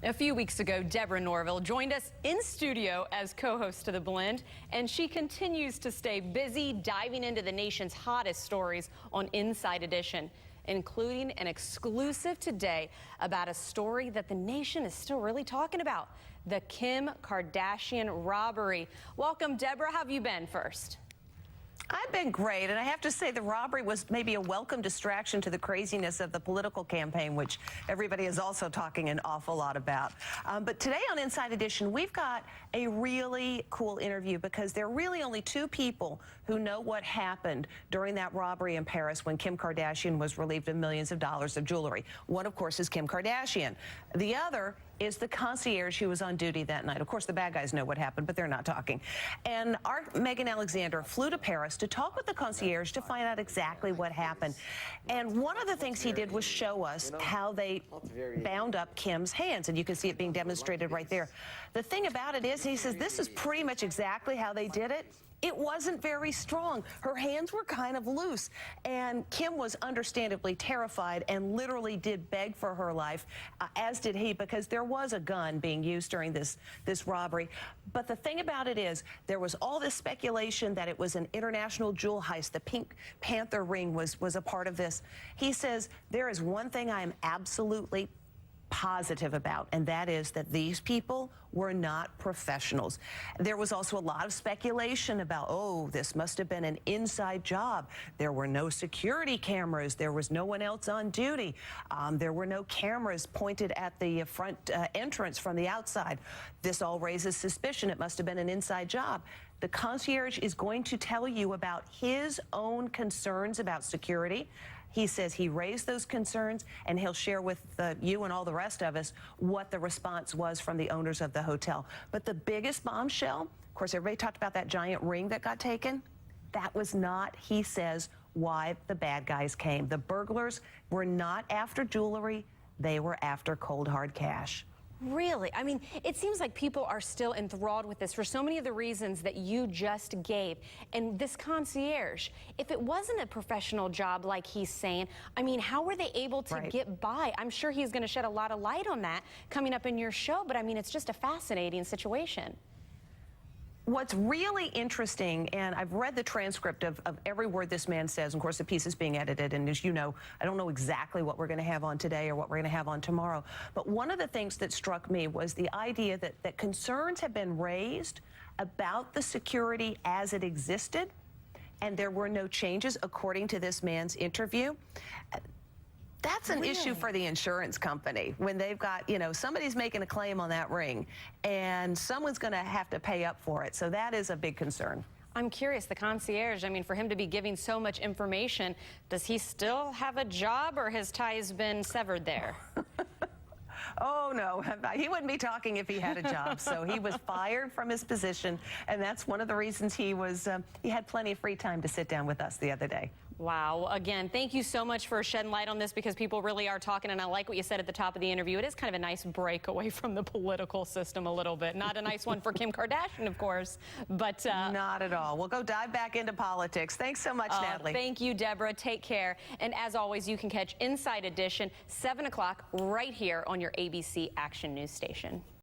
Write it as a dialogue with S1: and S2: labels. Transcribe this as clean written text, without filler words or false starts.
S1: A few weeks ago, Deborah Norville joined us in studio as co-host to The Blend, and she continues to stay busy diving into the nation's hottest stories on Inside Edition, including an exclusive today about a story that the nation is still really talking about, the Kim Kardashian robbery. Welcome, Deborah. How have you been first?
S2: I've been great, and I have to say the robbery was maybe a welcome distraction to the craziness of the political campaign, which everybody is also talking an awful lot about. But today on Inside Edition, we've got a really cool interview because there are really only two people who know what happened during that robbery in Paris when Kim Kardashian was relieved of millions of dollars of jewelry. One, of course, is Kim Kardashian. The other is the concierge who was on duty that night. Of course, the bad guys know what happened, but they're not talking. And our Megan Alexander flew to Paris to talk with the concierge to find out exactly what happened. And one of the things he did was show us how they bound up Kim's hands, and you can see it being demonstrated right there. The thing about it is, he says, this is pretty much exactly how they did it. It wasn't very strong. Her hands were kind of loose, and Kim was understandably terrified and literally did beg for her life, as did he, because there was a gun being used during this robbery. But the thing about it is, there was all this speculation that it was an international jewel heist. The Pink Panther ring was a part of this. He says, there is one thing I am absolutely positive about, and that is that these people were not professionals. There was also a lot of speculation about, oh, this must have been an inside job. There were no security cameras. There was no one else on duty. There were no cameras pointed at the front entrance from the outside. This all raises suspicion. It must have been an inside job. The concierge is going to tell you about his own concerns about security. He says he raised those concerns, and he'll share with you and all the rest of us what the response was from the owners of the hotel. But the biggest bombshell, of course, everybody talked about that giant ring that got taken. That was not, he says, why the bad guys came. The burglars were not after jewelry. They were after cold, hard cash.
S1: Really? I mean, it seems like people are still enthralled with this for so many of the reasons that you just gave. And this concierge, if it wasn't a professional job like he's saying, I mean, how were they able to get by? I'm sure he's going to shed a lot of light on that coming up in your show, but I mean, it's just a fascinating situation.
S2: What's really interesting, and I've read the transcript of every word this man says, and of course the piece is being edited, and as you know, I don't know exactly what we're going to have on today or what we're going to have on tomorrow, but one of the things that struck me was the idea that concerns have been raised about the security as it existed, and there were no changes according to this man's interview. That's an issue for the insurance company when they've got, you know, somebody's making a claim on that ring and someone's going to have to pay up for it. So that is a big concern.
S1: I'm curious, the concierge, I mean, for him to be giving so much information, does he still have a job or has ties been severed there?
S2: Oh, no, he wouldn't be talking if he had a job. So he was fired from his position, and that's one of the reasons he had plenty of free time to sit down with us the other day.
S1: Wow. Again, thank you so much for shedding light on this because people really are talking, and I like what you said at the top of the interview. It is kind of a nice break away from the political system a little bit. Not a nice one for Kim Kardashian, of course, but...
S2: Not at all. We'll go dive back into politics. Thanks so much, Natalie.
S1: Thank you, Deborah. Take care. And as always, you can catch Inside Edition, 7 o'clock, right here on your ABC Action News station.